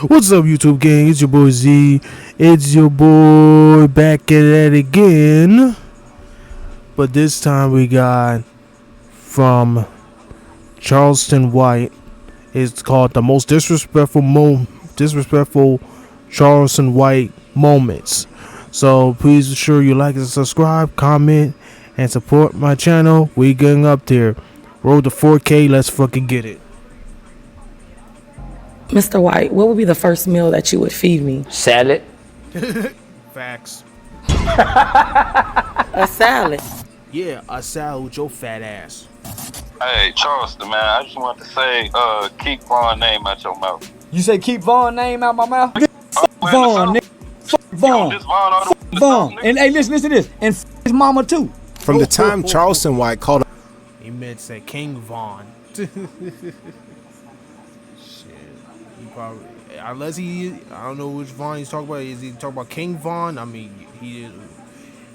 What's up, YouTube gang? It's your boy Z. It's your boy back at it again. But this time we got from Charleston White. It's called the most disrespectful Charleston White moments. So please be sure you like and subscribe, comment, and support my channel. We getting up there. Roll to 4K. Let's fucking get it. Mr. White, what would be the first meal that you would feed me? Salad. Facts. A salad. Yeah, a salad with your fat ass. Hey, Charleston, man, I just want to say, keep Vaughn's name out your mouth. You say keep Vaughn's name out my mouth? Vaughn, nigga. Vaughn. Vaughn. And hey, listen to this. And his mama too. From the time Charleston White called He meant to say King Vaughn. Shit. He probably, unless I don't know which Vaughn he's talking about. Is he talking about King Vaughn? I mean,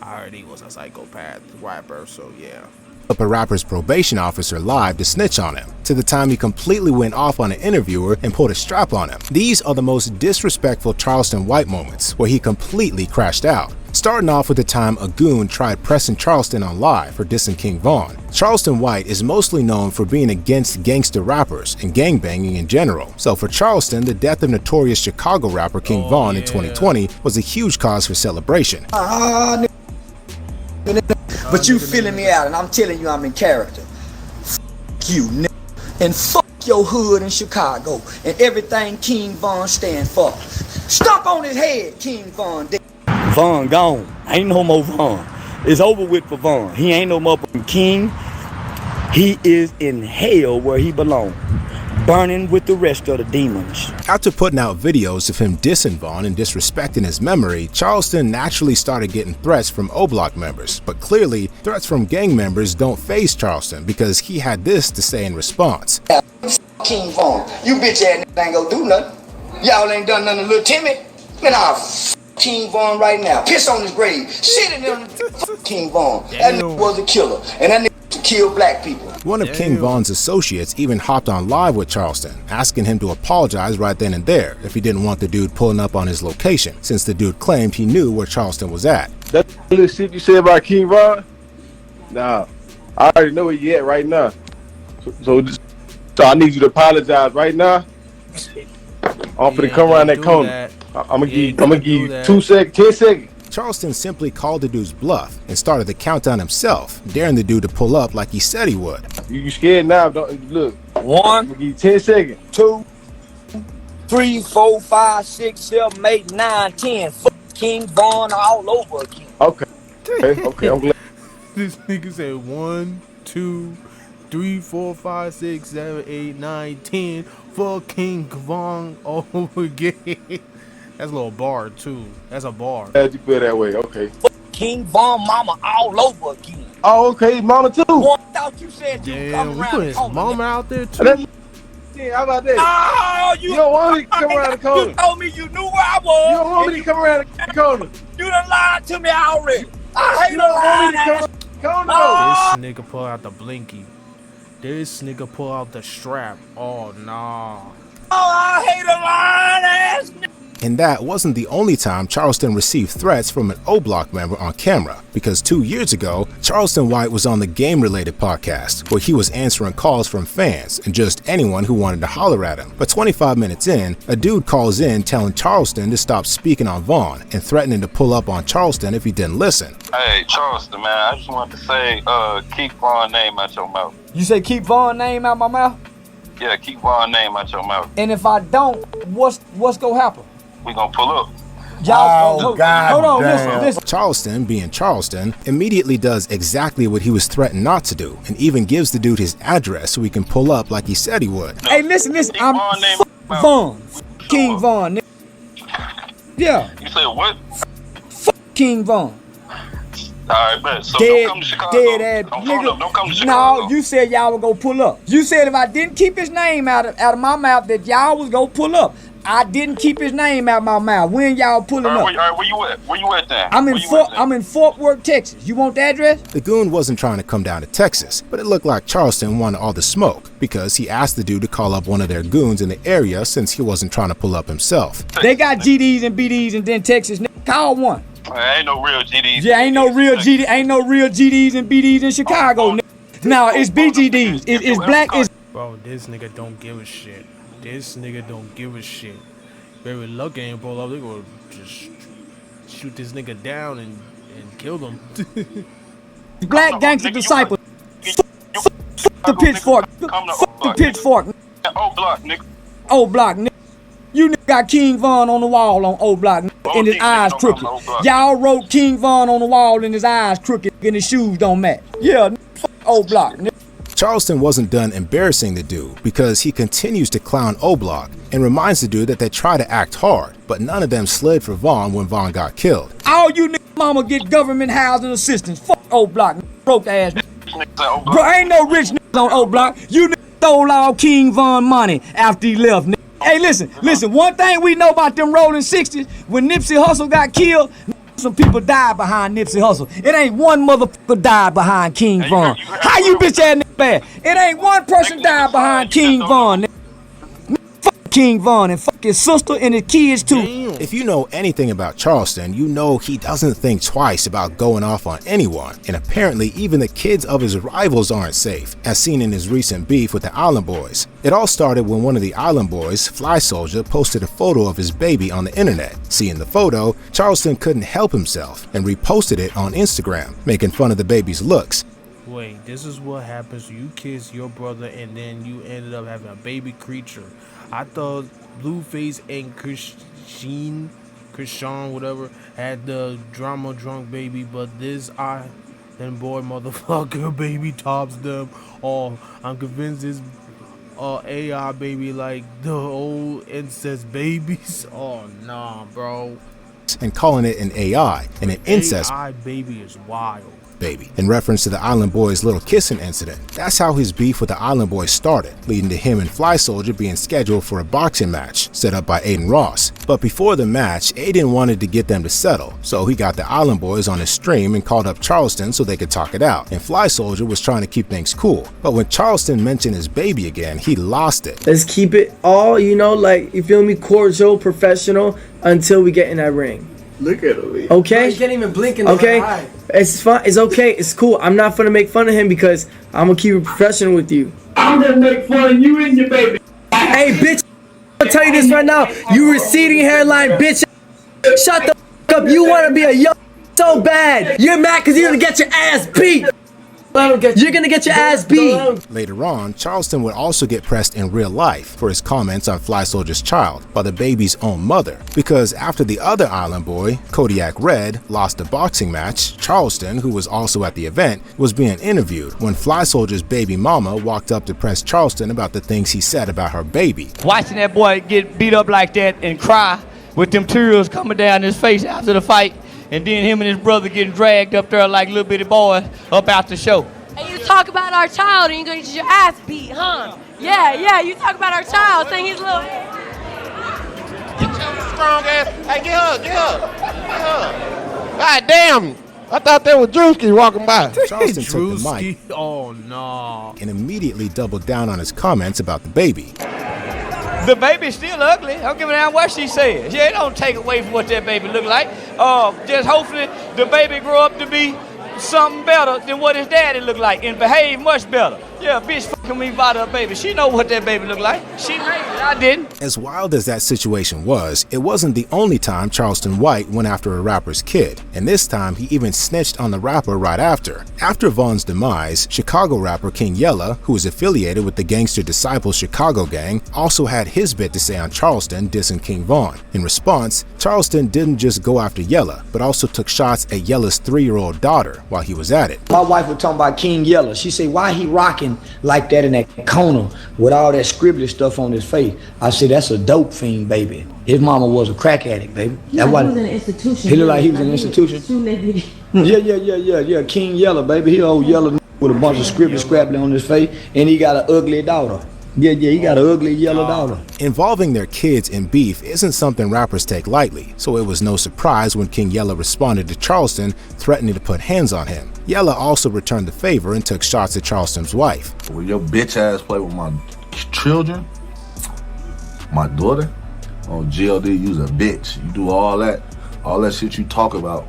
I heard he was a psychopath rapper, so yeah. up a rapper's probation officer live to snitch on him, to the time he completely went off on an interviewer and pulled a strap on him. These are the most disrespectful Charleston White moments, where he completely crashed out. Starting off with the time a goon tried pressing Charleston on live for dissing King Vaughn. Charleston White is mostly known for being against gangster rappers and gangbanging in general. So for Charleston, the death of notorious Chicago rapper King Vaughn in 2020 was a huge cause for celebration. But you filling me out, and I'm telling you I'm in character. F you, nigga. And fuck your hood in Chicago and everything King Vaughn stand for. Stomp on his head, King Vaughn. Vaughn gone. Ain't no more Vaughn. It's over with for Vaughn. He ain't no more king. He is in hell where he belongs, burning with the rest of the demons. After putting out videos of him dissing Vaughn and disrespecting his memory, Charleston naturally started getting threats from O-Block members. But clearly, threats from gang members don't faze Charleston, because he had this to say in response. King Vaughn, you bitch ass niggas ain't gonna do nothing. Y'all ain't done nothing to little Timmy. Man, I'll f King Vaughn right now. Piss on his grave. Shit in him. F King Vaughn. That nigga was a killer. And that nigga to kill black people. One of King Vaughn's associates even hopped on live with Charleston, asking him to apologize right then and there if he didn't want the dude pulling up on his location, since the dude claimed he knew where Charleston was at. That little shit you said about King Vaughn? Nah, I already know where you at right now. So I need you to apologize right now. I'm finna come around that corner. I'm gonna give you 2 seconds, 10 seconds. Charleston simply called the dude's bluff and started the countdown himself, daring the dude to pull up like he said he would. You scared now? Don't look. 1, I'm gonna give you 10 seconds. 2, 3, 4, 5, 6, 7, 8, 9, 10. Fuck King Vaughn all over again. Okay, I'm glad. This nigga said 1, 2, 3, 4, 5, 6, 7, 8, 9, 10. Fuck King Vaughn all over again. That's a little bar too. That's a bar. Glad you feel that way. Okay. King Vaughn mama all over again. Oh, okay, mama too. One thought you said you Damn, come we around put the his corner. mama out there too. Yeah, how about that? Oh, You don't want me to come around the corner. You told me you knew where I was. You don't want me to come around the corner. You done lied to me already. I hate You don't want me to lying. come around the corner. This nigga pull out the blinky. This nigga pull out the strap. Oh nah. Oh, I hate a lying ass nigga. And that wasn't the only time Charleston received threats from an O-Block member on camera, because 2 years ago, Charleston White was on the game-related podcast, where he was answering calls from fans and just anyone who wanted to holler at him. But 25 minutes in, a dude calls in telling Charleston to stop speaking on Vaughn and threatening to pull up on Charleston if he didn't listen. Hey, Charleston, man, I just want to say, keep Vaughn's name out your mouth. You say keep Vaughn's name out my mouth? Yeah, keep Vaughn's name out your mouth. And if I don't, what's gonna happen? We gonna pull up. Y'all, Oh, God hold on, damn. listen. Charleston, being Charleston, immediately does exactly what he was threatened not to do, and even gives the dude his address so he can pull up like he said he would. Hey, listen, Keep I'm Vaughn's name fuck out. Vaughn. King Vaughn, nigga. Yeah, You said what? King Vaughn. Alright, bet. So Dead, don't come to Chicago. dead ass Don't nigga. come to Chicago. No, you said y'all would go pull up. You said if I didn't keep his name out of my mouth that y'all was go pull up. I didn't keep his name out my mouth. When y'all pulling up? Where you at? Where you at then? I'm in Fort Worth, Texas. You want the address? The goon wasn't trying to come down to Texas, but it looked like Charleston wanted all the smoke because he asked the dude to call up one of their goons in the area since he wasn't trying to pull up himself. They got GDs and BDs and then Texas. Call one. Ain't no real GDs. Yeah, ain't no real GDs and BDs in Chicago. Now it's BGDs. It's black. It's Bro, this nigga don't give a shit. This nigga don't give a shit. Very lucky ain't pull up. They gonna just shoot this nigga down and kill him. black gangster disciple. The pitchfork. The pitchfork. O-Block, nigga. O-Block, nigga. You nigga got King Von on the wall on O-Block, nigga, and his eyes crooked. Y'all wrote King Von on the wall and his eyes crooked and his shoes don't match. Yeah, nigga, O-Block, nigga. Charleston wasn't done embarrassing the dude because he continues to clown O-Block and reminds the dude that they try to act hard, but none of them slid for Vaughn when Vaughn got killed. All you niggas mama get government housing assistance. Fuck O-Block, broke ass nigga. Bro, ain't no rich niggas on O-Block. You niggas stole all King Von money after he left, nigga. Hey, listen, one thing we know about them rolling 60s, when Nipsey Hussle got killed, some people died behind Nipsey Hussle. It ain't one motherfucker died behind King Von. How you bitch ass nigga bad? It ain't one person died behind King Von, nigga. Fuck King Von and fuck his sister and his kids too. If you know anything about Charleston, you know he doesn't think twice about going off on anyone, and apparently even the kids of his rivals aren't safe, as seen in his recent beef with the Island Boys. It all started when one of the Island Boys, Fly Soldier, posted a photo of his baby on the internet. Seeing the photo, Charleston couldn't help himself and reposted it on Instagram, making fun of the baby's looks. Wait, this is what happens. You kiss your brother and then you ended up having a baby creature. I thought Blueface and Christian, whatever, had the drama drunk baby, but this then boy motherfucker baby tops them all. I'm convinced this AI baby like the old incest babies. Oh nah, bro. And calling it an AI and an incest AI baby is wild. Baby, in reference to the Island Boys' little kissing incident. That's how his beef with the Island Boys started, leading to him and Fly Soldier being scheduled for a boxing match set up by Aiden Ross. But before the match, Aiden wanted to get them to settle, so he got the Island Boys on his stream and called up Charleston so they could talk it out. And Fly Soldier was trying to keep things cool, but when Charleston mentioned his baby again, he lost it. Let's keep it all, like, you feel me, cordial, professional, until we get in that ring. Look at him. Okay? You can't even blink in the Okay? eye. It's fine. It's okay. It's cool. I'm not gonna make fun of him because I'm gonna keep it professional with you. I'm gonna make fun of you and your baby. Hey, bitch. I'm gonna tell you this right now. You receding hairline, bitch. Shut the f up. You wanna be a young so bad. You're mad because you're gonna get your ass beat. You're gonna get your ass beat. Later on, Charleston would also get pressed in real life for his comments on Fly Soldier's child by the baby's own mother. Because after the other Island Boy, Kodiak Red, lost a boxing match, Charleston, who was also at the event, was being interviewed when Fly Soldier's baby mama walked up to press Charleston about the things he said about her baby. Watching that boy get beat up like that and cry with them tears coming down his face after the fight, and then him and his brother getting dragged up there like little bitty boys up out the show. And you talk about our child and you're gonna get your ass beat, huh? Yeah, you talk about our child, saying he's little. Get your strong ass. Hey, get her. God damn. I thought that was Drewski walking by. Charleston took the mic Oh no. and immediately doubled down on his comments about the baby. The baby's still ugly. I don't give a damn what she says. Yeah, it don't take away from what that baby look like. Just hopefully the baby grow up to be something better than what his daddy look like and behave much better. Yeah, bitch fucking me about her baby. She know what that baby look like. She made it. I didn't. As wild as that situation was, it wasn't the only time Charleston White went after a rapper's kid, and this time he even snitched on the rapper right after. After Vaughn's demise, Chicago rapper King Yella, who is affiliated with the Gangster Disciples Chicago gang, also had his bit to say on Charleston dissing King Vaughn. In response, Charleston didn't just go after Yella, but also took shots at Yella's 3-year-old daughter while he was at it. My wife was talking about King Yella. She said, why he rocking like that in that corner with all that scribbly stuff on his face? I said, that's a dope fiend, baby. His mama was a crack addict, baby. He was in an institution. He looked like he was in an institution. Yeah. King Yella, baby. He old yellow with a bunch of scribbly scrabbly on his face, and he got an ugly daughter. Yeah, he got an ugly yellow daughter. Involving their kids in beef isn't something rappers take lightly, so it was no surprise when King Yella responded to Charleston, threatening to put hands on him. Yella also returned the favor and took shots at Charleston's wife. Will your bitch ass play with my children, my daughter? On GLD, you's a bitch. You do all that shit you talk about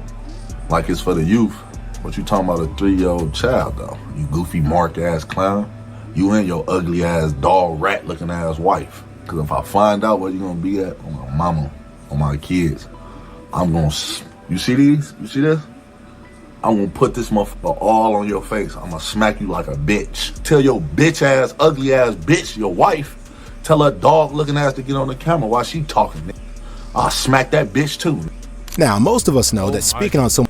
like it's for the youth. But you talking about a 3-year-old child, though. You goofy mark-ass clown. You and your ugly-ass dog rat-looking ass wife. Because if I find out where you're going to be at, on my mama, on my kids, I'm going to... You see these? You see this? I'm going to put this motherfucker all on your face. I'm going to smack you like a bitch. Tell your bitch-ass, ugly-ass bitch, your wife, tell her dog-looking ass to get on the camera while she talking, nigga. I'll smack that bitch, too. Now, most of us know that speaking on someone's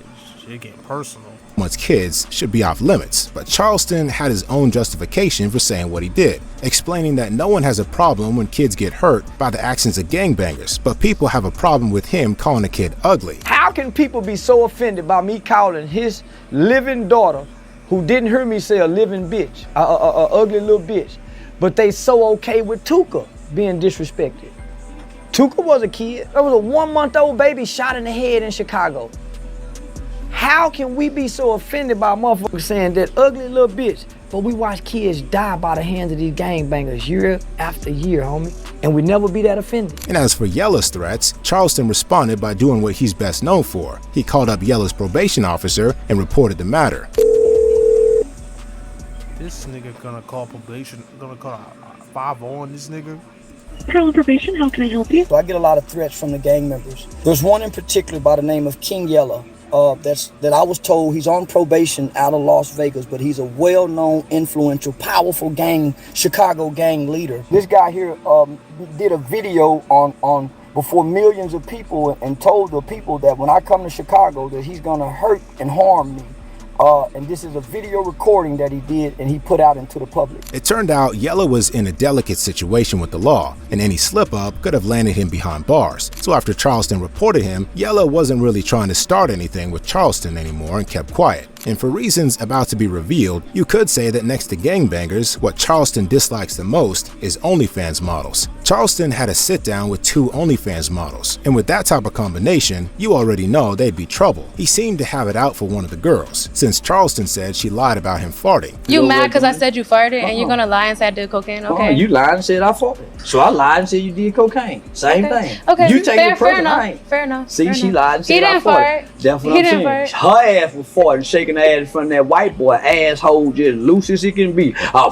kids should be off limits, but Charleston had his own justification for saying what he did, explaining that no one has a problem when kids get hurt by the actions of gangbangers, but people have a problem with him calling a kid ugly. How can people be so offended by me calling his living daughter, who didn't hear me say a living bitch, a ugly little bitch, but they so okay with Tuka being disrespected? Tuka was a kid. There was a 1-month-old baby shot in the head in Chicago. How can we be so offended by motherfuckers saying that ugly little bitch, but we watch kids die by the hands of these gangbangers year after year, homie, and we never be that offended? And as for Yella's threats, Charleston responded by doing what he's best known for. He called up Yella's probation officer and reported the matter. This nigga gonna call probation, gonna call 5 on this nigga. Parallel probation, how can I help you? So I get a lot of threats from the gang members. There's one in particular by the name of King Yella. That I was told he's on probation out of Las Vegas, but he's a well-known, influential, powerful Chicago gang leader. This guy here did a video on before millions of people and told the people that when I come to Chicago that he's gonna hurt and harm me. And this is a video recording that he did and he put out into the public. It turned out Yella was in a delicate situation with the law, and any slip-up could have landed him behind bars. So after Charleston reported him, Yella wasn't really trying to start anything with Charleston anymore and kept quiet. And for reasons about to be revealed, you could say that next to gangbangers, what Charleston dislikes the most is OnlyFans models. Charleston had a sit-down with 2 OnlyFans models, and with that type of combination, you already know they'd be trouble. He seemed to have it out for one of the girls, since Charleston said she lied about him farting. You mad because I said you farted and you're gonna lie and say I did cocaine? Okay. You lied and said I farted. So I lied and said you did cocaine. Same thing. Okay. You take it fair enough. I ain't. Fair enough. See, fair she enough. lied and said He didn't I farted. fart. That's what He I'm didn't saying. fart. Her ass was farting, shaking her ass in front of that white boy, asshole just loose as it can be. Oh,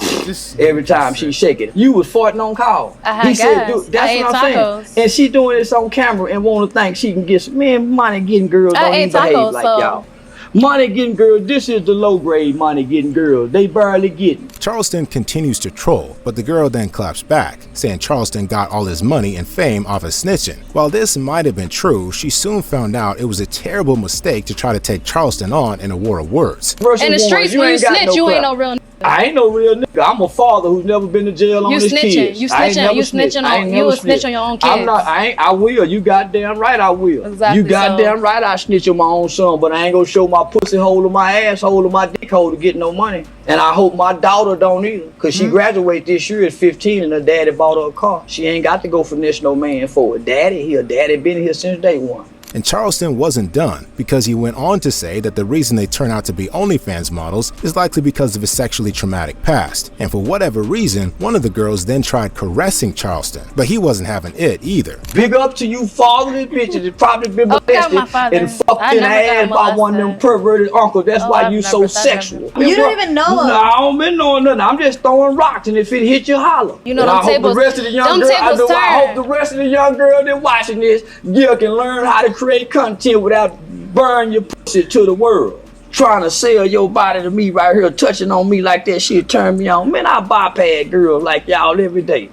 every time she shake it. You was farting on call. I had He said, gas. dude, that's I what ate I'm tacos. saying. And she doing this on camera and want to think she can get some, man, money getting girls I don't ate even behave tacos, like so- y'all. Money getting girls, this is the low grade money getting girls. They barely getting. Charleston continues to troll, but the girl then claps back, saying Charleston got all his money and fame off of snitching. While this might have been true, she soon found out it was a terrible mistake to try to take Charleston on in a war of words. In the streets, when you snitch, you ain't no real nigga. I ain't no real nigga. I'm a father who's never been to jail on You his snitching. kids. You I ain't snitching. never You snitched. snitching I on- ain't you never a snitch snitched. on your own I'm kids. not. I will. You goddamn right I will. Exactly, You goddamn right I snitch on my own son, but I ain't gonna show my pussy hole or my asshole or my dick hole to get no money. And I hope my daughter don't either, cause she graduated this year at 15 and her daddy bought her a car. She ain't got to go finesse no man for it. Daddy been here since day one. And Charleston wasn't done, because he went on to say that the reason they turn out to be OnlyFans models is likely because of his sexually traumatic past. And for whatever reason, one of the girls then tried caressing Charleston, but he wasn't having it either. Big up to you fatherless bitches that probably been molested and fucked I in the never got ass by one of them perverted uncles. That's why you so sexual. You don't even know us. No, I don't been knowing nothing. I'm just throwing rocks, and if it hit you, holler. You know And them I hope tables- the rest of the young them girl, tables I hope turn. the rest of the young girl that watching this, you can learn how to create content without burn your pussy to the world. Trying to sell your body to me right here, touching on me like that shit turn me on. Man, I bypass girls like y'all every day.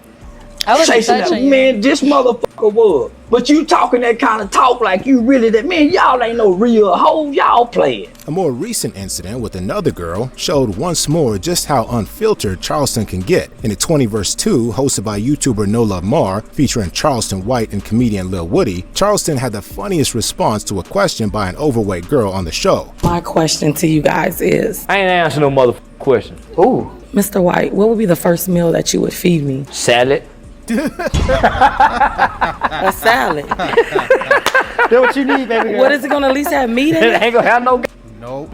I wasn't Chasing that, touching you. man, this motherfucker was. But you talking that kind of talk like you really that, man, y'all ain't no real hoe, y'all playing. A more recent incident with another girl showed once more just how unfiltered Charleston can get. In a 20 vs. 2 hosted by YouTuber No Love Mar, featuring Charleston White and comedian Lil Woody, Charleston had the funniest response to a question by an overweight girl on the show. My question to you guys is, I ain't answering no motherfucking question. Ooh. Mr. White, what would be the first meal that you would feed me? Salad. A salad. That's what you need, baby girl. What is it gonna at least have meat in It it? ain't gonna have no. Nope.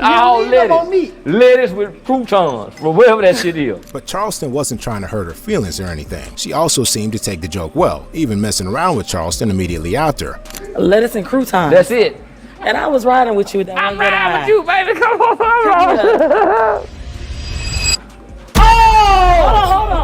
All lettuce. Lettuce with croutons, or whatever that shit is. But Charleston wasn't trying to hurt her feelings or anything. She also seemed to take the joke well, even messing around with Charleston immediately after. Lettuce and croutons. That's it. And I was riding with you. That I'm one good riding eye. with you, baby. Come on. Hold on.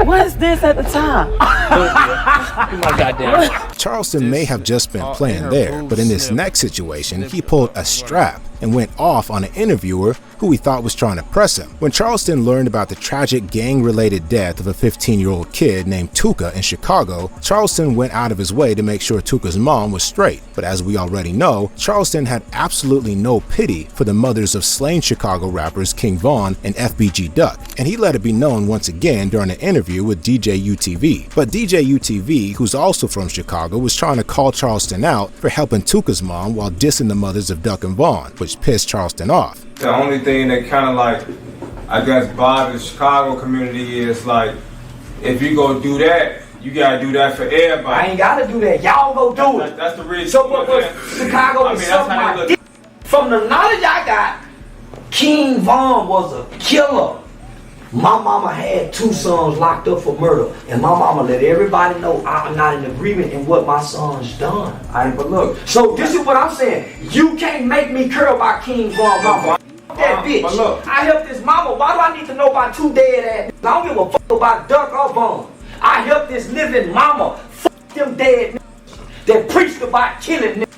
What is this at the top? My goddamn. Charleston may have just been playing there, but in this next situation, he pulled a strap and went off on an interviewer who he thought was trying to press him. When Charleston learned about the tragic gang-related death of a 15-year-old kid named Tuka in Chicago, Charleston went out of his way to make sure Tuka's mom was straight. But as we already know, Charleston had absolutely no pity for the mothers of slain Chicago rappers King Von and FBG Duck, and he let it be known once again during an interview with DJ UTV. But DJ UTV, who's also from Chicago, was trying to call Charleston out for helping Tuka's mom while dissing the mothers of Duck and Von, which pissed Charleston off. The only thing that kind of like, I guess, bothers the Chicago community is like, if you go do that, you gotta do that for everybody. I ain't gotta do that. Y'all go do it. That's the reason. So, but Chicago is something my dick. From the knowledge I got, King Von was a killer. My mama had 2 sons locked up for murder, and my mama let everybody know I'm not in agreement in what my son's done. But look, so this is what I'm saying. You can't make me care about King Von mama. That bitch. But look, I helped this mama. Why do I need to know about 2 dead ass? I don't give a fuck about Duck or Von. I helped this living mama. Fuck them dead niggas that preached about killing niggas.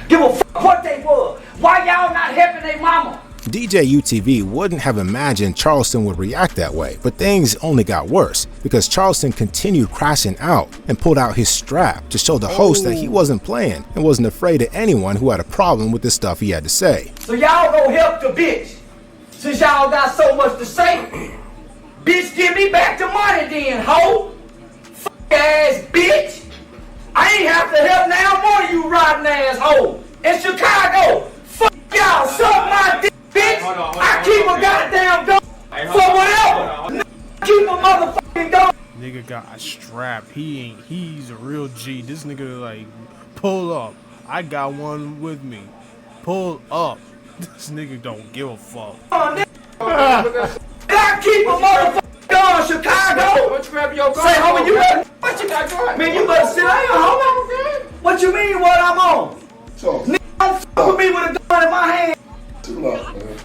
Give a fuck what they was. Why y'all not helping their mama? DJ UTV wouldn't have imagined Charleston would react that way, but things only got worse because Charleston continued crashing out and pulled out his strap to show the host that he wasn't playing and wasn't afraid of anyone who had a problem with the stuff he had to say. So y'all go help the bitch. Since y'all got so much to say, bitch, give me back the money then, hoe. Fuck ass bitch. I ain't have to help now more you rotten ass hoe. In Chicago, fuck y'all, suck my dick. Bitch, I keep a goddamn gun for whatever. Keep a motherfucking gun. Nigga got a strap. He's a real G. This nigga like, pull up. I got one with me. Pull up. This nigga don't give a fuck. I keep a motherfucking gun, Chicago. Say, homie, you better, what you got going? Man, you better sit down, homie. What you mean what I'm on? Nigga, don't fuck with me with a gun in my hand. Chill out, man.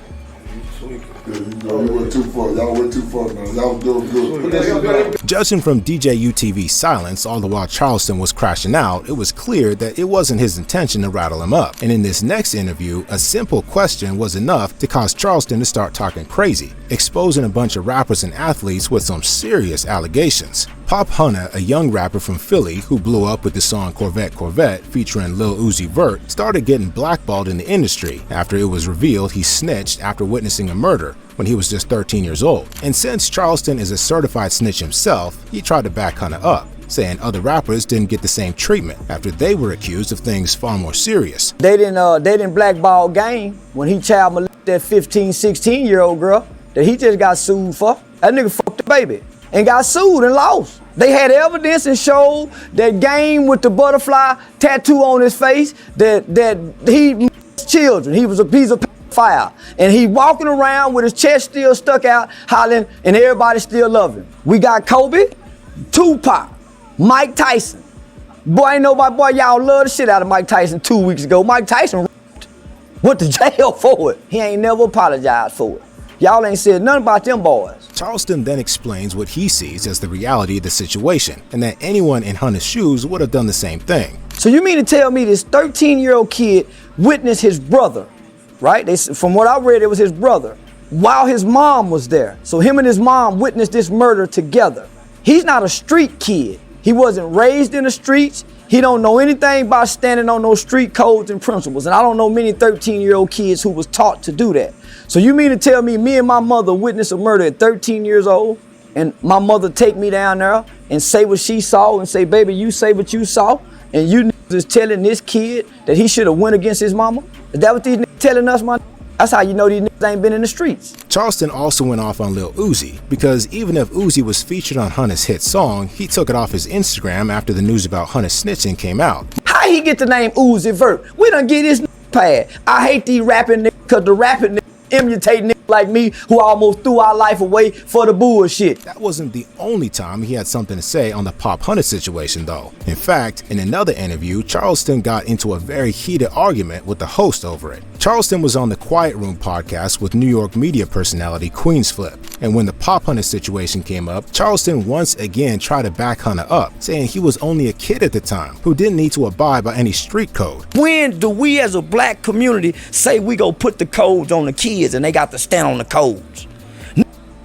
You went too far. Y'all went too far, man. Y'all doing good. Judging from DJ UTV's silence all the while Charleston was crashing out, it was clear that it wasn't his intention to rattle him up. And in this next interview, a simple question was enough to cause Charleston to start talking crazy, exposing a bunch of rappers and athletes with some serious allegations. Pop Hunter, a young rapper from Philly who blew up with the song Corvette Corvette featuring Lil Uzi Vert, started getting blackballed in the industry after it was revealed he snitched after witnessing a murder when he was just 13 years old. And since Charleston is a certified snitch himself, he tried to back Hunter up, saying other rappers didn't get the same treatment after they were accused of things far more serious. They didn't blackball Game when he child molested that 15, 16-year-old girl that he just got sued for. That nigga fucked the baby and got sued and lost. They had evidence and showed that Game with the butterfly tattoo on his face that he molested children. He's a pedophile. And he walking around with his chest still stuck out, hollering, and everybody still love him. We got Kobe, Tupac, Mike Tyson. Boy, ain't nobody, boy, y'all love the shit out of Mike Tyson 2 weeks ago. Mike Tyson went to jail for it. He ain't never apologized for it. Y'all ain't said nothing about them boys. Charleston then explains what he sees as the reality of the situation, and that anyone in Hunter's shoes would have done the same thing. So you mean to tell me this 13-year-old kid witnessed his brother, right? From what I read, it was his brother, while his mom was there. So him and his mom witnessed this murder together. He's not a street kid. He wasn't raised in the streets. He don't know anything about standing on those street codes and principles. And I don't know many 13-year-old kids who was taught to do that. So you mean to tell me and my mother witnessed a murder at 13 years old, and my mother take me down there and say what she saw and say, baby, you say what you saw, and you is telling this kid that he should have went against his mama? Is that what these niggas telling us, man? That's how you know these niggas ain't been in the streets. Charleston also went off on Lil Uzi, because even if Uzi was featured on Hunter's hit song, he took it off his Instagram after the news about Hunter snitching came out. How he get the name Uzi Vert? We done get his pad. I hate these rapping niggas, because the rapping niggas imitate niggas like me who almost threw our life away for the bullshit. That wasn't the only time he had something to say on the Pop Hunter situation though. In fact, in another interview, Charleston got into a very heated argument with the host over it. Charleston was on the Quiet Room podcast with New York media personality Queensflip, and when the Pop Hunter situation came up, Charleston once again tried to back Hunter up, saying he was only a kid at the time who didn't need to abide by any street code. When do we as a black community say we go put the codes on the kids and they got to stand on the codes?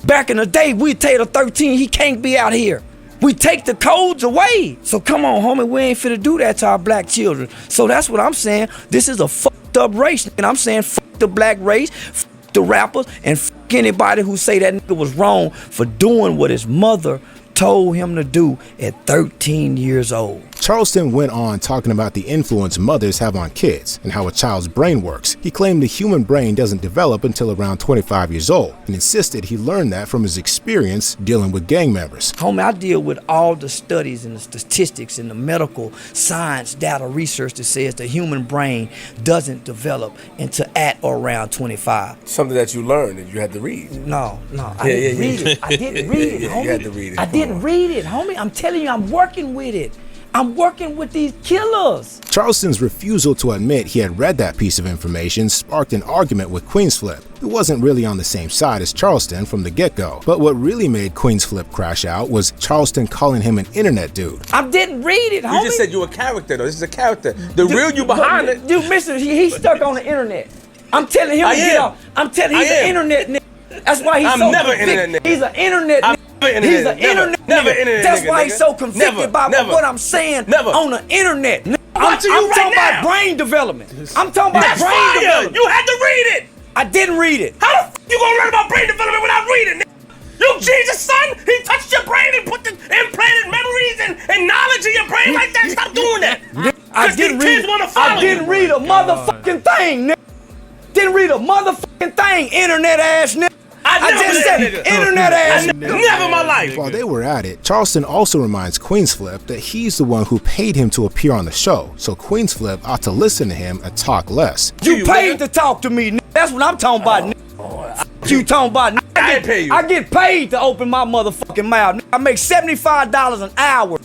Back in the day, we'd tell the 13 he can't be out here. We take the codes away. So come on, homie, we ain't finna do that to our black children. So that's what I'm saying. This is a fucked up race. And I'm saying fuck the black race, fuck the rappers, and fuck anybody who say that nigga was wrong for doing what his mother told him to do at 13 years old. Charleston went on talking about the influence mothers have on kids and how a child's brain works. He claimed the human brain doesn't develop until around 25 years old and insisted he learned that from his experience dealing with gang members. Homie, I deal with all the studies and the statistics and the medical science data research that says the human brain doesn't develop until at or around 25. Something that you learned and you had to read. No, I didn't read it. I didn't read it, homie. You had to read it. I didn't read it, homie. I'm telling you, I'm working with it. I'm working with these killers. Charleston's refusal to admit he had read that piece of information sparked an argument with Queensflip, who wasn't really on the same side as Charleston from the get-go. But what really made Queensflip crash out was Charleston calling him an internet dude. I didn't read it, homie. You just said you a character, though. This is a character. The real you behind it. Dude, mister, he's stuck on the internet. I'm telling him to get off. I'm telling he's an internet nigga. That's why he's so never convicted. internet nigga. He's an internet nigga. He's an internet nigga. That's why he's so convicted by what I'm saying on the internet. I'm talking about brain development. I'm talking about brain development. You had to read it. I didn't read it. How the f you gonna learn about brain development without reading it? You Jesus' son? He touched your brain and put the implanted memories and knowledge in your brain like that? Stop doing that. I didn't read a motherfucking thing, nigga. Didn't read a motherfucking thing, internet ass nigga. I just said internet ass nigga. Never in my life. While they were at it, Charleston also reminds Queensflip that he's the one who paid him to appear on the show, so Queensflip ought to listen to him and talk less. You paid to talk to me, nigga. That's what I'm talking about, nigga. You talking about, nigga. I didn't pay you. I get paid to open my motherfucking mouth. Nigga. I make $75 an hour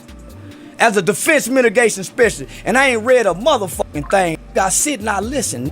as a defense mitigation specialist, and I ain't read a motherfucking thing. I sit and I listen.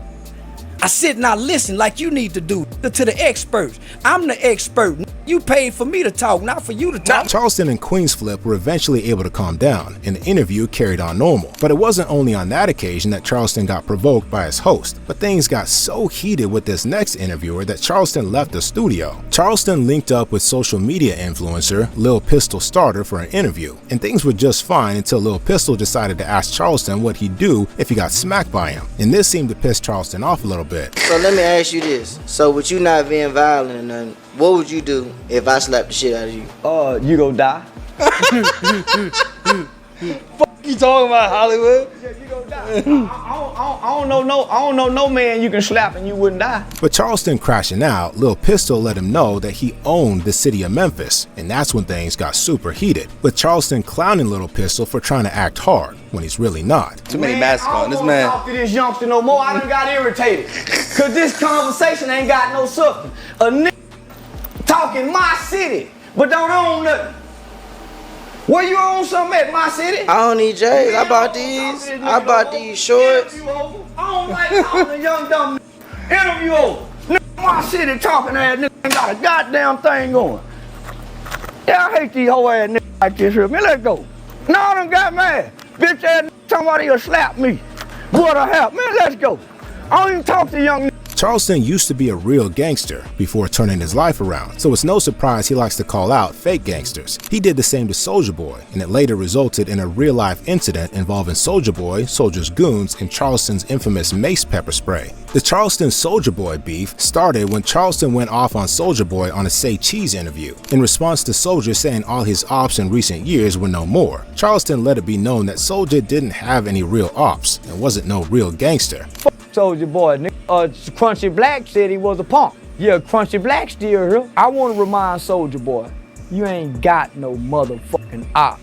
I sit and I listen like you need to do to the experts. I'm the expert. You paid for me to talk, not for you to talk. Charleston and Queensflip were eventually able to calm down, and the interview carried on normal. But it wasn't only on that occasion that Charleston got provoked by his host, but things got so heated with this next interviewer that Charleston left the studio. Charleston linked up with social media influencer Lil Pistol Starter for an interview, and things were just fine until Lil Pistol decided to ask Charleston what he'd do if he got smacked by him, and this seemed to piss Charleston off a little bit. So let me ask you this. So with you not being violent and nothing, what would you do if I slapped the shit out of you? You gonna die. Fuck you talking about, Hollywood? Yeah, you gonna die. I don't know no man you can slap and you wouldn't die. But Charleston crashing out, Lil Pistol let him know that he owned the city of Memphis, and that's when things got super heated, with Charleston clowning Lil Pistol for trying to act hard when he's really not. Too many masks on. This man. I don't talk to this youngster no more. I done got irritated. Cause this conversation ain't got no substance. A nigga talking my city, but don't own nothing. Where you own something at, my city? I don't need J's. I bought these. I bought these shorts. I don't like talking to young dumb nigga. Interview over. Nigga, my city talking ass nigga ain't got a goddamn thing going. Yeah, I hate these whole ass niggas like this here. Man, let's go. No, I done got mad. Bitch ass nigga, somebody will slap me. What'll happen? Man, let's go. I don't even talk to young niggas. Charleston used to be a real gangster before turning his life around, so it's no surprise he likes to call out fake gangsters. He did the same to Soulja Boy, and it later resulted in a real-life incident involving Soulja Boy, Soulja's goons, and Charleston's infamous mace pepper spray. The Charleston-Soulja Boy beef started when Charleston went off on Soulja Boy on a Say Cheese interview. In response to Soulja saying all his ops in recent years were no more, Charleston let it be known that Soulja didn't have any real ops and wasn't no real gangster. Fuck Soulja Boy, nigga. Crunchy Black said he was a punk. Yeah, Crunchy Black still here. I want to remind Soulja Boy, you ain't got no motherfucking ops.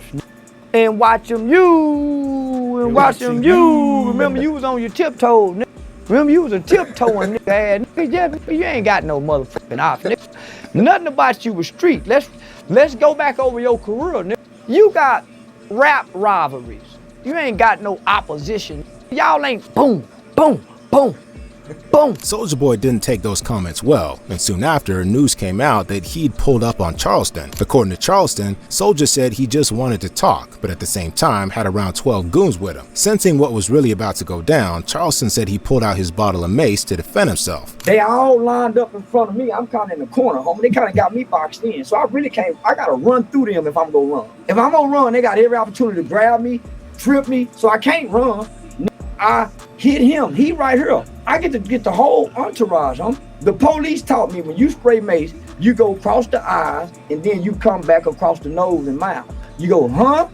And watch them you, and watch them you. Remember you was on your tiptoes, nigga. Remember you was a tiptoeing nigga ass nigga. Yeah, nigga, you ain't got no motherfucking ops, nigga. Nothing about you was street. Let's go back over your career, nigga. You got rap rivalries. You ain't got no opposition. Y'all ain't boom, boom, boom. Boom. Soulja Boy didn't take those comments well, and soon after, news came out that he'd pulled up on Charleston. According to Charleston, Soulja said he just wanted to talk, but at the same time had around 12 goons with him. Sensing what was really about to go down, Charleston said he pulled out his bottle of mace to defend himself. They all lined up in front of me. I'm kind of in the corner, homie. They kind of got me boxed in, so I really can't. I gotta run through them if I'm gonna run. If I'm gonna run, they got every opportunity to grab me, trip me, so I can't run. I hit him. He right here. I get to get the whole entourage on. The police taught me when you spray mace, you go across the eyes and then you come back across the nose and mouth. You go, huh?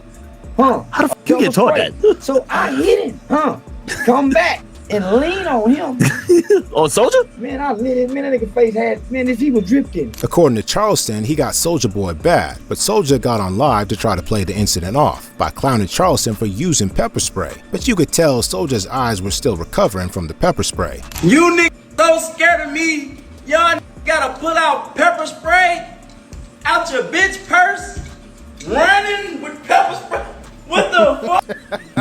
How the fuck you get taught that? So I hit him, come back and lean on him. On Soulja? Man, I lit it. Man, that nigga face had, man, this people drifting. According to Charleston, he got Soulja Boy bad, but Soulja got on live to try to play the incident off by clowning Charleston for using pepper spray. But you could tell Soulja's eyes were still recovering from the pepper spray. You niggas so scared of me, y'all gotta pull out pepper spray out your bitch purse, running with pepper spray. What the fuck?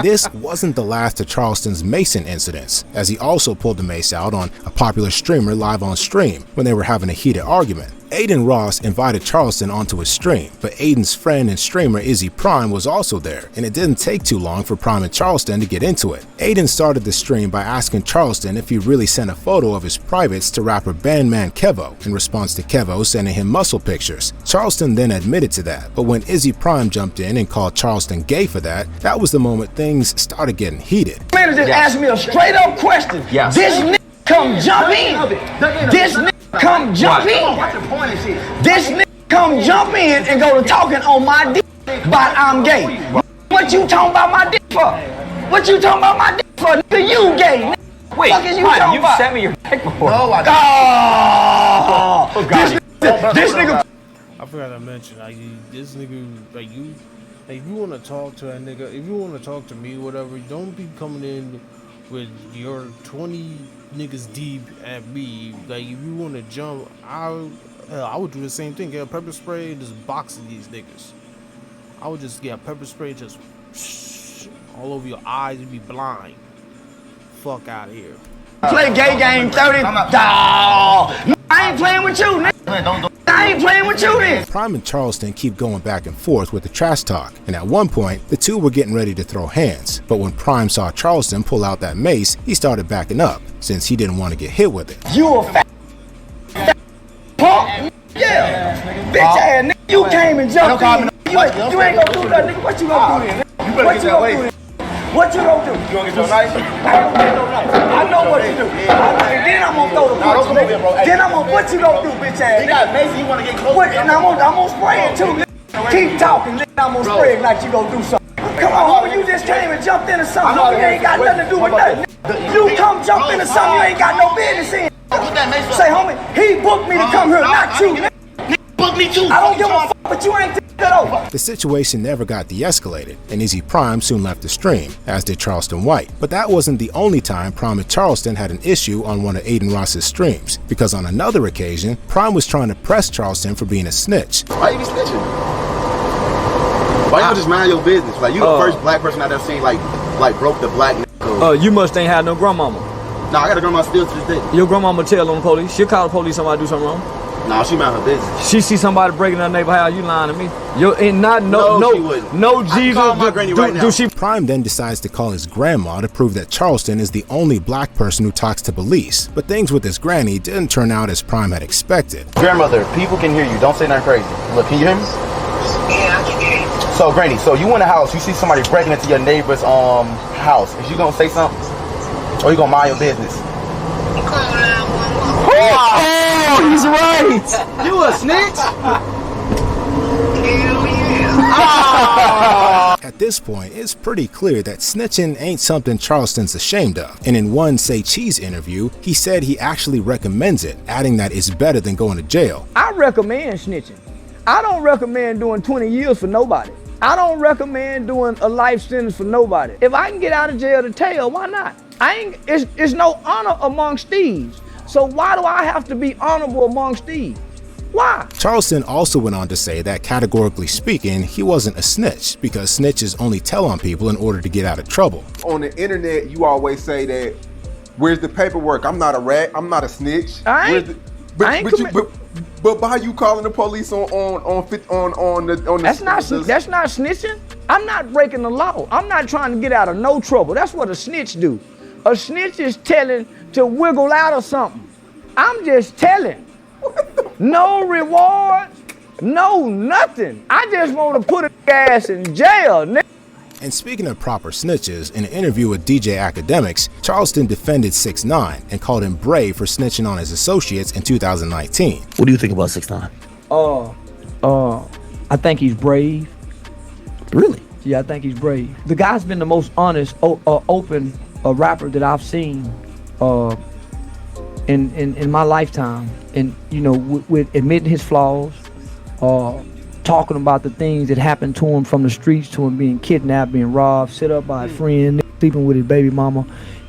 This wasn't the last of Charleston's Mason incidents, as he also pulled the mace out on a popular streamer live on stream when they were having a heated argument. Aiden Ross invited Charleston onto his stream, but Aiden's friend and streamer Izzy Prime was also there, and it didn't take too long for Prime and Charleston to get into it. Aiden started the stream by asking Charleston if he really sent a photo of his privates to rapper Bandman Kevo, in response to Kevo sending him muscle pictures. Charleston then admitted to that, but when Izzy Prime jumped in and called Charleston gay for that was the moment things started getting heated. Man just asked me a straight up question. This nigga come jump in. This nigga come jump in. This nigga come jump in and go to talking on my dick about I'm gay. What you talking about my dick for? What you talking about my dick for? Nigga, you gay. Wait, what you talking about? Sent me your dick before. No, I didn't. This nigga. I forgot to mention, like, this nigga, like, you. If you want to talk to that nigga, if you want to talk to me, whatever, don't be coming in with your 20 niggas deep at me. Like, if you want to jump, I would do the same thing. Get a pepper spray and just box these niggas. I would just get a pepper spray just all over your eyes and be blind. Fuck out of here. Play gay game 30. I ain't playing with you, nigga. I ain't playing with you then. Prime and Charleston keep going back and forth with the trash talk, and at one point, the two were getting ready to throw hands. But when Prime saw Charleston pull out that mace, he started backing up, since he didn't want to get hit with it. You a fat punk? Yeah. Bitch ass nigga, you came and jumped in. You ain't gonna do nothing, nigga. What you gonna do then? What you gonna do then? What you gonna do? You gonna get your knife? I don't get no knife. I know what you do. Then I'm gonna throw the punch, nigga. Then I'm gonna, what you gonna do, bitch ass? You got Mason, you wanna get close? And I'm gonna spray it too, nigga. Keep talking, nigga. I'm gonna spray it like you gonna do something. Come on, homie, you just came and jumped into something. Homie, you ain't got nothing to do with nothing. You come jump into something you ain't got no business in. Say, homie, he booked me to come here, not you, nigga. Book me too. I don't give a fuck, but you ain't that over. The situation never got de-escalated, and Izzy Prime soon left the stream, as did Charleston White. But that wasn't the only time Prime and Charleston had an issue on one of Aiden Ross's streams, because on another occasion, Prime was trying to press Charleston for being a snitch. Why you be snitching? Why you don't just mind your business? Like, you the first black person I've ever seen like broke the black code. You must ain't had no grandmama. Nah, I got a grandma still to this day. Your grandmama tell on the police. She'll call the police somebody do something wrong. Nah, she mind her business. She see somebody breaking her neighbor house, you lying to me. She wouldn't. No, Jesus. Call my granny right now. Prime then decides to call his grandma to prove that Charleston is the only black person who talks to police. But things with his granny didn't turn out as Prime had expected. Grandmother, people can hear you. Don't say nothing crazy. Look, can you hear me? Yeah, I can hear you. So, Granny, so you in the house, you see somebody breaking into your neighbor's house. Is you gonna say something? Or you gonna mind your business? Oh, he's right. You a snitch? At this point, it's pretty clear that snitching ain't something Charleston's ashamed of. And in one Say Cheese interview, he said he actually recommends it, adding that it's better than going to jail. I recommend snitching. I don't recommend doing 20 years for nobody. I don't recommend doing a life sentence for nobody. If I can get out of jail to tell, why not? It's no honor amongst thieves. So why do I have to be honorable amongst thieves? Why? Charleston also went on to say that categorically speaking, he wasn't a snitch because snitches only tell on people in order to get out of trouble. On the internet, you always say that, where's the paperwork? I'm not a rat, I'm not a snitch. But why are you calling the police on the That's not snitching. I'm not breaking the law. I'm not trying to get out of no trouble. That's what a snitch do. A snitch is telling to wiggle out of something. I'm just telling. No reward, no nothing. I just want to put a ass in jail, nigga. And speaking of proper snitches, in an interview with DJ Academics, Charleston defended 6ix9ine and called him brave for snitching on his associates in 2019. What do you think about 6ix9ine? I think he's brave. Really? Yeah, I think he's brave. The guy's been the most honest, open rapper that I've seen in my lifetime. And you know, with admitting his flaws, talking about the things that happened to him from the streets, to him being kidnapped, being robbed, set up by a friend, sleeping with his baby mama,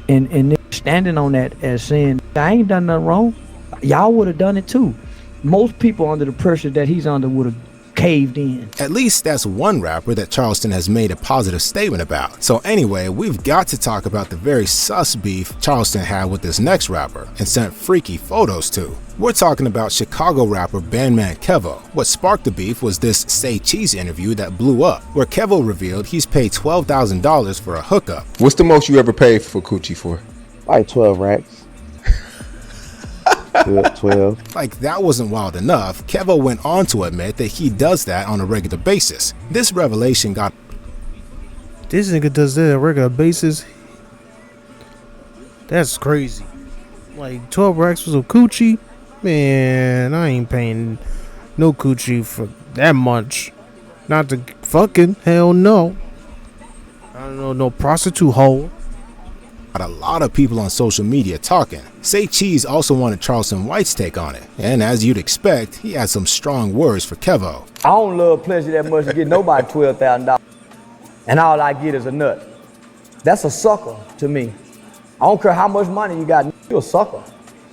and standing on that as saying, I ain't done nothing wrong. Y'all would have done it too. Most people under the pressure that he's under would have caved in. At least that's one rapper that Charleston has made a positive statement about. So anyway, we've got to talk about the very sus beef Charleston had with this next rapper and sent freaky photos to. We're talking about Chicago rapper Bandman Kevo. What sparked the beef was this Say Cheese interview that blew up, where Kevo revealed he's paid $12,000 for a hookup. What's the most you ever paid for coochie for? Like 12 racks. 12. Like that wasn't wild enough, Kevo went on to admit that he does that on a regular basis. This revelation got... This nigga does that on a regular basis? That's crazy. Like 12 racks for some coochie? Man, I ain't paying no coochie for that much. Not to fucking, hell no. I don't know, no prostitute hole. A lot of people on social media talking. Say Cheese also wanted Charleston White's take on it, and as you'd expect, he had some strong words for Kevo. I don't love pleasure that much to get nobody $12,000, and all I get is a nut. That's a sucker to me. I don't care how much money you got, you're a sucker.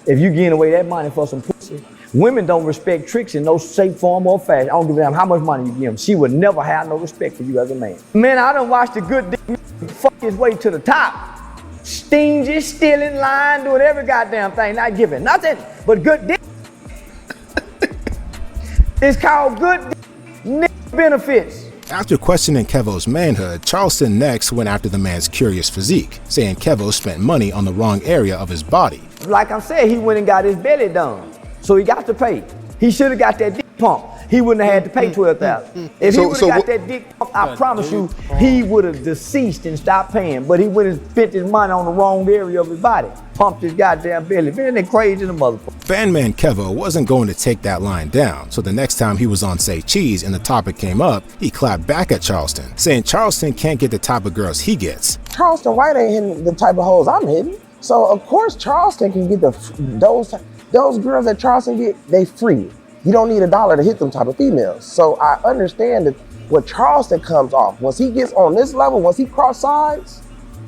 If you giving away that money for some pussy. Women don't respect tricks in no shape, form, or fashion. I don't give a damn how much money you give them. She would never have no respect for you as a man. Man, I done watched a good dick fuck his way to the top. Stingy, stealing, lying, doing every goddamn thing, not giving nothing but good dick. It's called good dick benefits. After questioning Kevo's manhood, Charleston next went after the man's curious physique, saying Kevo spent money on the wrong area of his body. Like I said, he went and got his belly done, so he got to pay. He should have got that dick pump. He wouldn't have had to pay $12,000. If he would have got that dick pump, I promise you, he would have deceased and stopped paying. But he went and spent his money on the wrong area of his body. Pumped his goddamn belly. Man, they crazy in the motherfucker. Bandman Kevo wasn't going to take that line down, so the next time he was on Say Cheese and the topic came up, he clapped back at Charleston, saying Charleston can't get the type of girls he gets. Charleston White ain't hitting the type of hoes I'm hitting. So of course Charleston can get those girls that Charleston get, they free. You don't need $1 to hit them type of females. So I understand that what Charleston comes off, once he gets on this level, once he cross sides,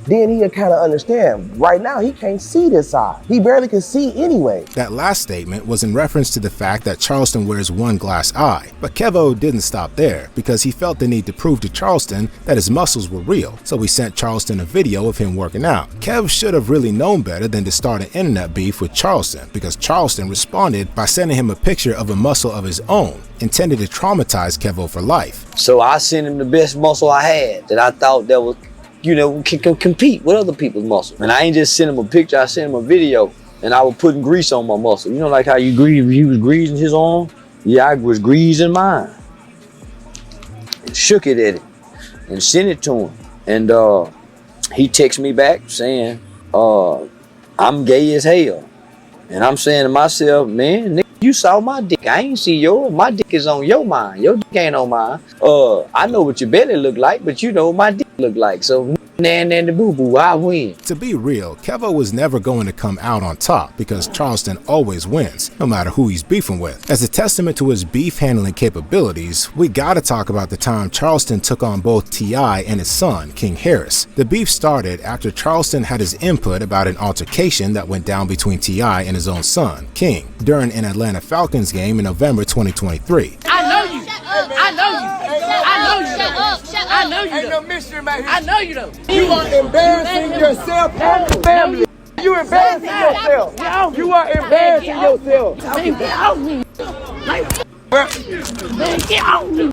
then he'll kind of understand. Right now, he can't see this side. He barely can see anyway. That last statement was in reference to the fact that Charleston wears one glass eye. But Kevo didn't stop there, because he felt the need to prove to Charleston that his muscles were real. So he sent Charleston a video of him working out. Kev should have really known better than to start an internet beef with Charleston, because Charleston responded by sending him a picture of a muscle of his own, intended to traumatize Kevo for life. So I sent him the best muscle I had that I thought that was, you know, can compete with other people's muscle. And I ain't just send him a picture, I sent him a video, and I was putting grease on my muscle. You know, like how you grease, he was greasing his arm? Yeah, I was greasing mine. And shook it at him and sent it to him. And he texted me back saying, I'm gay as hell. And I'm saying to myself, man, nigga, You saw my dick. I ain't see yours. My dick is on your mind. Your dick ain't on mine. I know what your belly look like, but you know what my dick look like. So nan the boo boo, I win. To be real, Kevo was never going to come out on top because Charleston always wins, no matter who he's beefing with. As a testament to his beef handling capabilities, we gotta talk about the time Charleston took on both T.I. and his son, King Harris. The beef started after Charleston had his input about an altercation that went down between T.I. and his own son, King, during an Atlanta Falcons game in November 2023. I know you. I know you. I know you. Shut up. Shut up. I know you. Ain't no mystery about here. I know you though. You are embarrassing yourself and your family. You embarrassing yourself. You are embarrassing yourself. Man, get off me. Man, get off me.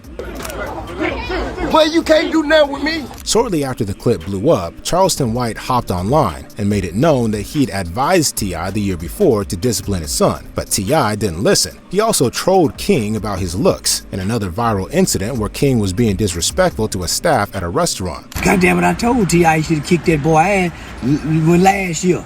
But you can't do nothing with me. Shortly after the clip blew up, Charleston White hopped online and made it known that he'd advised T.I. the year before to discipline his son, but T.I. didn't listen. He also trolled King about his looks in another viral incident where King was being disrespectful to a staff at a restaurant. God damn it, I told T.I. he should have kicked that boy ass last year.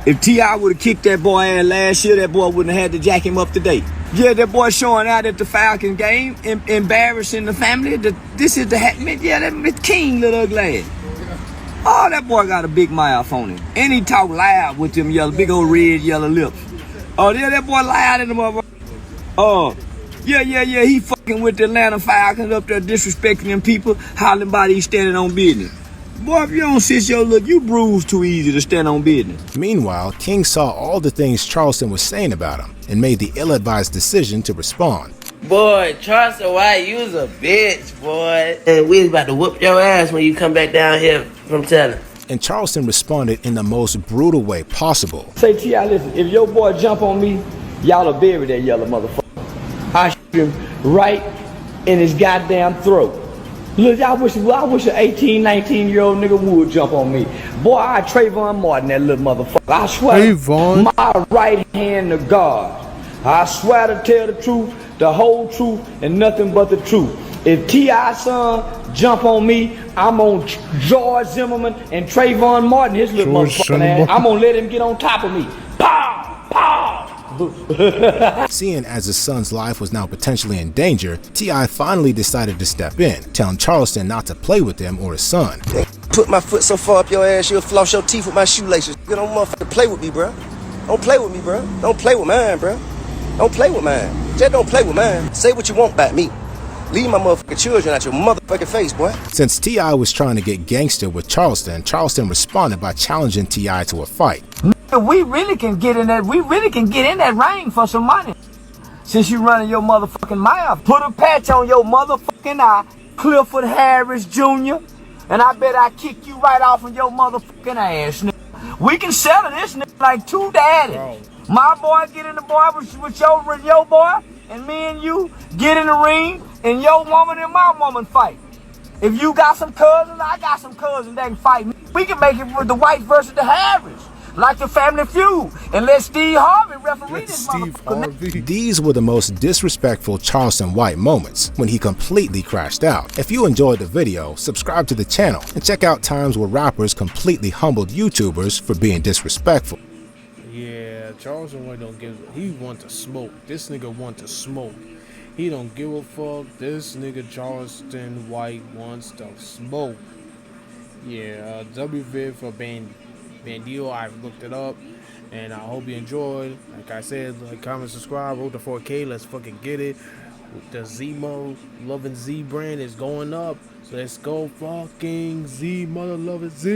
If T.I. would have kicked that boy ass last year, that boy wouldn't have had to jack him up today. Yeah, that boy showing out at the Falcons game, embarrassing the family. This is the King, little ugly ass. Oh, that boy got a big mouth on him. And he talk loud with them yellow, big old red, yellow lips. Oh, yeah, that boy loud in the motherfucker. Oh, yeah, he fucking with the Atlanta Falcons up there disrespecting them people, hollering about he standing on business. Boy, if you don't sit your look, you bruise too easy to stand on business. Meanwhile, King saw all the things Charleston was saying about him and made the ill-advised decision to respond. Boy, Charleston White, you was a bitch, boy. And we was about to whoop your ass when you come back down here from telling. And Charleston responded in the most brutal way possible. Say, T.I., listen, if your boy jump on me, y'all will bury that yellow motherfucker. I shoot him right in his goddamn throat. Look, I wish an 18, 19-year-old nigga would jump on me. Boy, I Trayvon Martin, that little motherfucker. I swear, my right hand to God. I swear to tell the truth, the whole truth, and nothing but the truth. If T.I. son jump on me, I'm on George Zimmerman and Trayvon Martin, his little motherfucking ass. I'm gonna let him get on top of me. Pow! Pow! Seeing as his son's life was now potentially in danger, T.I. finally decided to step in, telling Charleston not to play with him or his son. Put my foot so far up your ass, you'll floss your teeth with my shoelaces. You don't motherfucker play with me, bro. Don't play with me, bro. Don't play with mine, bro. Don't play with mine. Just don't play with mine. Say what you want about me. Leave my motherfucking children out your motherfucking face, boy. Since T.I. was trying to get gangster with Charleston, Charleston responded by challenging T.I. to a fight. We really can get in that. We really can get in that ring for some money. Since you running your motherfucking mouth, put a patch on your motherfucking eye, Clifford Harris Jr., and I bet I kick you right off of your motherfucking ass, nigga. We can settle this nigga like two daddies. My boy get in the boy with your boy, and me and you get in the ring, and your woman and my woman fight. If you got some cousins, I got some cousins that can fight. We can make it with the White versus the Harris. Like the Family Feud, and let Steve Harvey referee this motherfucker. These were the most disrespectful Charleston White moments when he completely crashed out. If you enjoyed the video, subscribe to the channel and check out times where rappers completely humbled YouTubers for being disrespectful. Yeah, Charleston White don't give. He want to smoke. This nigga want to smoke. He don't give a fuck. This nigga Charleston White wants to smoke. Yeah, WV for Bandido. I've looked it up, and I hope you enjoyed. Like I said, like, comment, subscribe, road to 4K. Let's fucking get it. The Zemo Loving Z brand is going up. So let's go fucking Z Mother Loving Z.